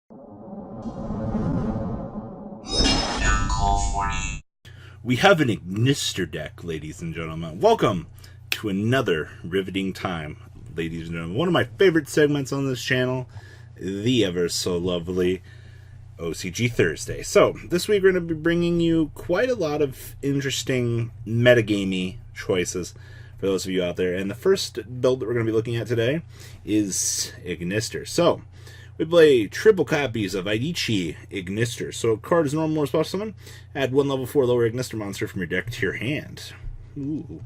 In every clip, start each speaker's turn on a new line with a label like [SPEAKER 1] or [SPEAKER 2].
[SPEAKER 1] We have an Ignister deck, ladies and gentlemen. Welcome to another riveting time, ladies and gentlemen. One of my favorite segments on this channel, the ever so lovely OCG Thursday. So, this week we're going to be bringing you quite a lot of interesting metagamey choices for those of you out there. And the first build that we're going to be looking at today is Ignister. So, we play triple copies of Aidichi Ignister. So, a card is normal or special summon. Add one level 4 lower Ignister monster from your deck to your hand. Ooh.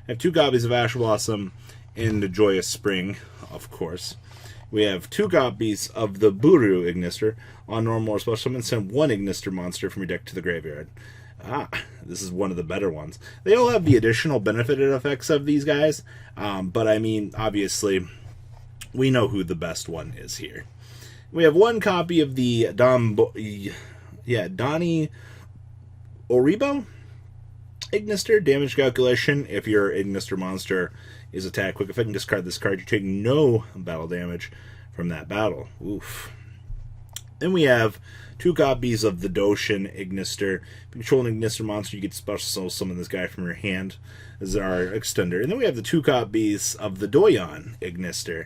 [SPEAKER 1] I have 2 copies of Ash Blossom and the Joyous Spring, of course. We have 2 copies of the Buru Ignister. On normal or special summon, send 1 Ignister monster from your deck to the graveyard. This is one of the better ones. They all have the additional benefited effects of these guys, but I mean, obviously, we know who the best one is here. We have 1 copy of the Donnie Oribo Ignister. Damage calculation. If your Ignister monster is attacked quick effect and discard this card, you take no battle damage from that battle. Oof. Then we have 2 copies of the Doshin Ignister. If you control an Ignister monster, you get special summon this guy from your hand as our extender. And then we have the 2 copies of the Doyon Ignister.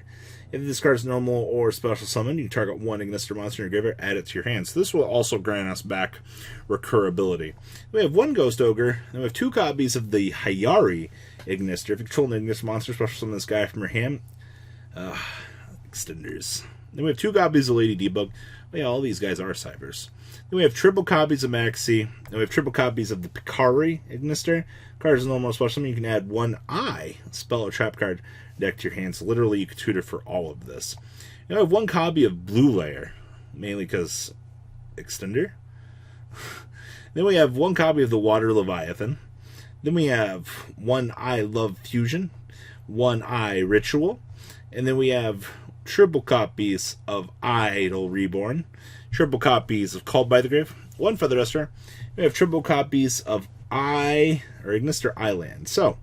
[SPEAKER 1] If this card is normal or special summon, you can target 1 Ignister monster in your graveyard, add it to your hand. So this will also grant us back recurability. We have 1 Ghost Ogre, and we have 2 copies of the Hayari Ignister. If you control an Ignister monster, special summon this guy from your hand. Extenders. Then we have 2 copies of Lady Debug. Well, yeah, all these guys are Cybers. Then we have triple copies of Maxi, and we have triple copies of the Picari Ignister. Card is normal or special summon. You can add 1 spell or trap card deck to your hands. So literally, you can tutor for all of this. And I have 1 copy of Blue Layer, mainly because extender. Then we have 1 copy of the Water Leviathan. Then we have 1 Love Fusion, 1 Ritual, and then we have triple copies of Idol Reborn, triple copies of Called by the Grave, 1 Feather Duster. We have triple copies of Ignister Island. So,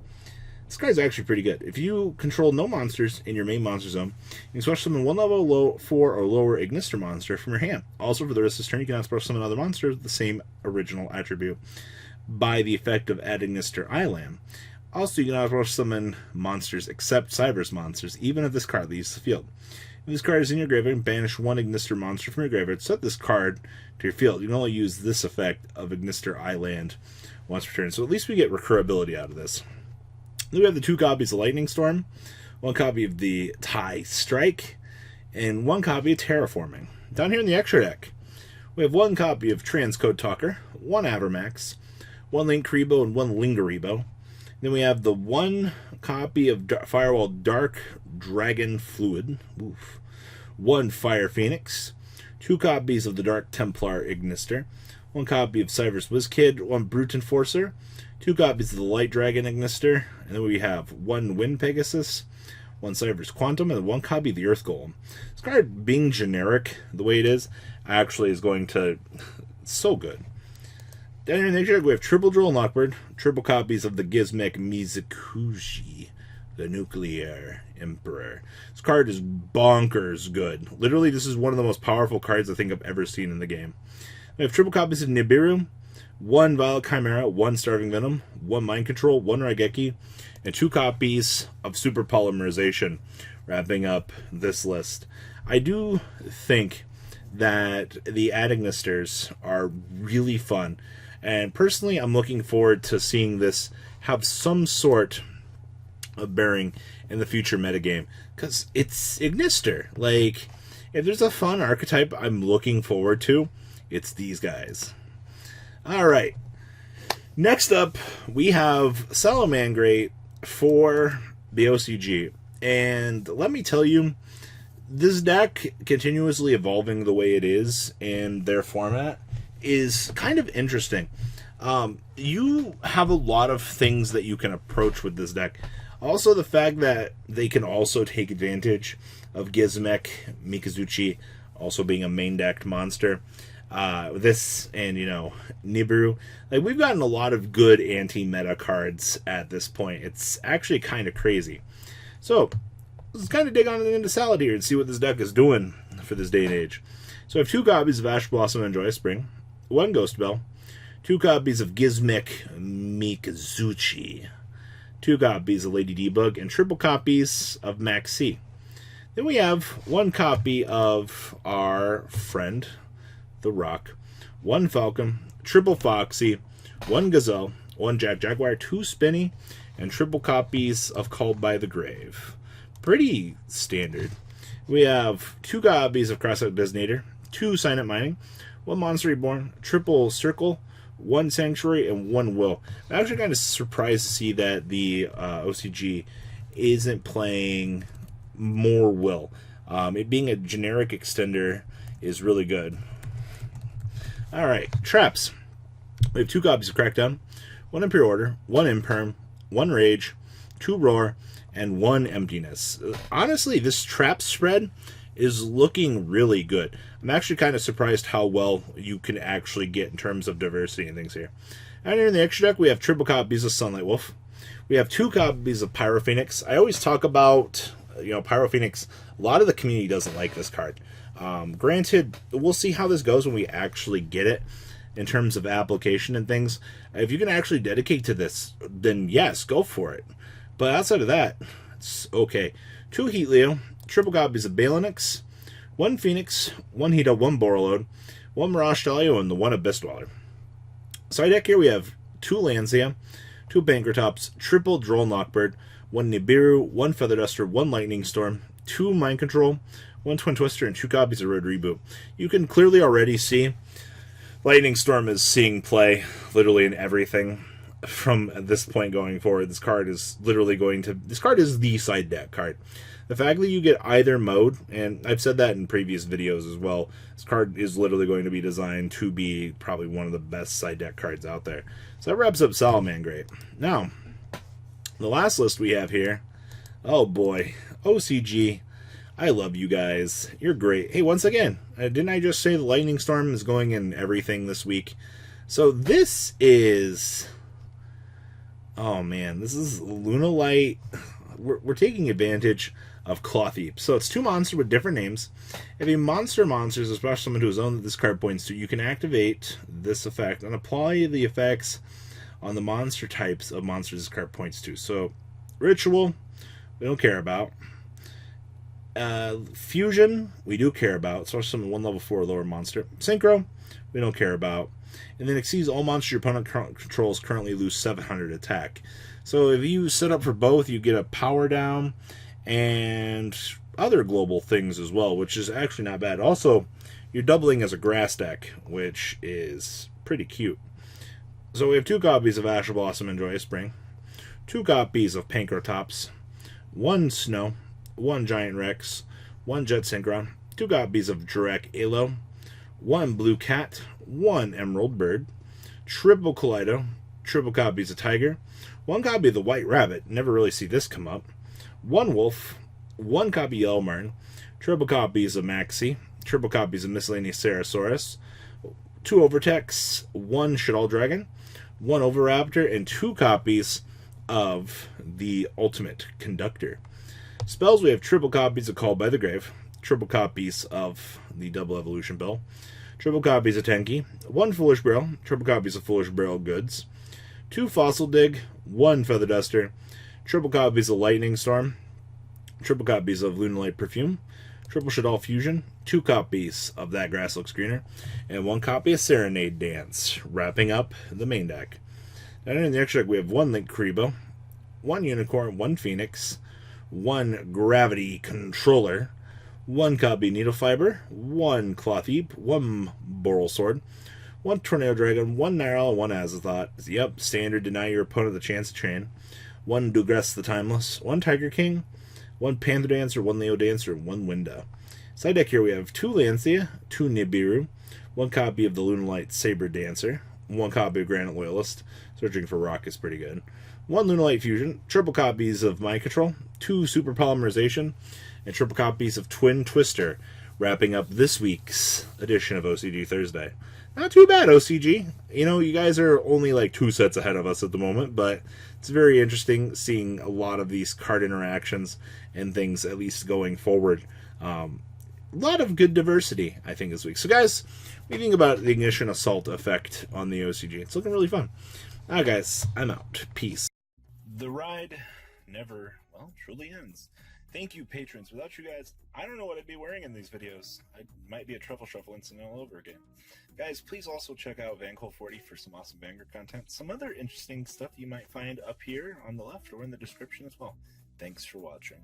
[SPEAKER 1] this card's actually pretty good. If you control no monsters in your main monster zone, you can special summon 1 level 4 or lower Ignister monster from your hand. Also, for the rest of this turn, you can special summon another monster with the same original attribute by the effect of adding Ignister Island. Also, you can also summon monsters except Cybers monsters, even if this card leaves the field. If this card is in your graveyard, banish 1 Ignister monster from your graveyard, set this card to your field. You can only use this effect of Ignister Island once per turn. So at least we get recurability out of this. Then we have the 2 copies of Lightning Storm, 1 copy of the Tai Strike, and 1 copy of Terraforming. Down here in the extra deck, we have 1 copy of Transcode Talker, 1 Avermax, 1 Link Rebo, and 1 Lingeribo. Then we have the 1 copy of Firewall Dark Dragon Fluid, 1 Fire Phoenix, 2 copies of the Dark Templar Ignister, 1 copy of Cyber's Wizkid, 1 Brute Enforcer, 2 copies of the Light Dragon Ignister, and then we have 1 Wind Pegasus, 1 Cyber's Quantum, and 1 copy of the Earth Golem. This card being generic the way it is actually is going to... it's so good. Down here in the next deck, we have Triple Drill and Lockbird, triple copies of the Gizmek Mizukuji, the Nuclear Emperor. This card is bonkers good. Literally, this is one of the most powerful cards I think I've ever seen in the game. We have triple copies of Nibiru, 1 Vile Chimera, 1 Starving Venom, 1 Mind Control, 1 Raigeki, and 2 copies of Super Polymerization, wrapping up this list. I do think that the Adignisters are really fun. And personally, I'm looking forward to seeing this have some sort of bearing in the future metagame. Because it's Ignister. Like, if there's a fun archetype I'm looking forward to, it's these guys. Alright. Next up, we have Salamangreat for the OCG. And let me tell you, this deck continuously evolving the way it is in their format is kind of interesting. You have a lot of things that you can approach with this deck. Also, the fact that they can also take advantage of Gizmek Mikazuchi also being a main decked monster. This and, Nibiru. Like, we've gotten a lot of good anti-meta cards at this point. It's actually kind of crazy. So, let's kind of dig on into Salad here and see what this deck is doing for this day and age. So I have 2 copies of Ash Blossom and Joyous Spring, 1 Ghost Bell, 2 copies of Gizmic Mikazuchi, 2 copies of Lady D-Bug, and triple copies of Max C. Then we have 1 copy of our friend, the Rock, 1 Falcon, triple Foxy, 1 Gazelle, 1 Jaguar, 2 Spinny, and triple copies of Called by the Grave. Pretty standard. We have 2 copies of Crossout Designator, 2 Sign Up Mining, 1 Monster Reborn, triple Circle, 1 Sanctuary, and 1 Will. I'm actually kind of surprised to see that the OCG isn't playing more Will. It being a generic extender is really good. Alright, traps. We have 2 copies of Crackdown, 1 Imperial Order, 1 Imperm, 1 Rage, 2 Roar, and 1 Emptiness. Honestly, this trap spread is looking really good. I'm actually kind of surprised how well you can actually get in terms of diversity and things here. And here in the extra deck, we have triple copies of Sunlight Wolf. We have 2 copies of Pyro Phoenix. I always talk about, Pyro Phoenix. A lot of the community doesn't like this card. Granted, we'll see how this goes when we actually get it in terms of application and things. If you can actually dedicate to this, then yes, go for it. But outside of that, it's okay. 2 Heat Leo, triple copies of Balinix, 1 Phoenix, 1 Hito, 1 Borreload, 1 Mirage Stalio, and the 1 Abyss Dweller. Side deck here we have 2 Lanzia, 2 Bankertops, triple Droll Knockbird, 1 Nibiru, 1 Feather Duster, 1 Lightning Storm, 2 Mind Control, 1 Twin Twister, and 2 copies of Road Reboot. You can clearly already see Lightning Storm is seeing play literally in everything from this point going forward. This card is literally this card is the side deck card. The fact that you get either mode, and I've said that in previous videos as well, this card is literally going to be designed to be probably one of the best side deck cards out there. So that wraps up Salamangreat. Now, the last list we have here, oh boy, OCG. I love you guys. You're great. Hey, once again, didn't I just say the Lightning Storm is going in everything this week? So this is... oh man, this is Lunallight. We're taking advantage of Cloth Heap. So it's 2 monsters with different names. If a monster is a special summon to a zone that this card points to, you can activate this effect and apply the effects on the monster types of monsters this card points to. So Ritual, we don't care about. Fusion, we do care about. Special summon 1 level 4 or lower monster. Synchro, we don't care about. And then exceeds all monsters your opponent controls currently lose 700 attack. So if you set up for both, you get a power down and other global things as well, which is actually not bad. Also, you're doubling as a grass deck, which is pretty cute. So we have 2 copies of Ash Blossom and Joyous Spring, 2 copies of Pankratops, 1 Snow, 1 Giant Rex, 1 Jet Synchron, 2 copies of Drek Alo, 1 Blue Cat, 1 Emerald Bird, triple Kaleido, triple copies of Tiger, 1 copy of the White Rabbit, never really see this come up, 1 Wolf, 1 copy of Elmarn, triple copies of Maxi, triple copies of Miscellaneous Sarasaurus, 2 Overtex, 1 Shaddolls Dragon, 1 Overraptor, and 2 copies of the Ultimate Conductor. Spells, we have triple copies of Called by the Grave, triple copies of the Double Evolution Bell, triple copies of Tenki, 1 Foolish Barrel, triple copies of Foolish Barrel Goods, 2 Fossil Dig, 1 Feather Duster, triple copies of Lightning Storm, triple copies of Lunallight Perfume, triple Shaddolls Fusion, 2 copies of That Grass Looks Greener, and 1 copy of Serenade Dance, wrapping up the main deck. Then in the extra deck we have 1 Link Karibo, 1 Unicorn, 1 Phoenix, 1 Gravity Controller, 1 copy Needle Fiber, 1 Cloth Heap, 1 Boral Sword, 1 Tornado Dragon, 1 Nyril, 1 Azathoth. Yep, standard, deny your opponent the chance to train. 1 Dugress the Timeless, 1 Tiger King, 1 Panther Dancer, 1 Leo Dancer, and 1 Winda. Side deck here we have 2 Lancia, 2 Nibiru, 1 copy of the Lunallight Saber Dancer, 1 copy of Granite Loyalist, searching for rock is pretty good, 1 Lunallight Fusion, triple copies of Mind Control, 2 Super Polymerization, and triple copies of Twin Twister, wrapping up this week's edition of OCG Thursday. Not too bad, OCG. You guys are only like 2 sets ahead of us at the moment, but it's very interesting seeing a lot of these card interactions and things, at least going forward. a lot of good diversity, I think, this week. So, guys, what do you think about the ignition assault effect on the OCG? It's looking really fun. All right, guys, I'm out. Peace. The ride never, well, truly ends. Thank you, patrons. Without you guys, I don't know what I'd be wearing in these videos. I might be a truffle shuffle incident all over again. Guys, please also check out Vanquil40 for some awesome Vanguard content. Some other interesting stuff you might find up here on the left or in the description as well. Thanks for watching.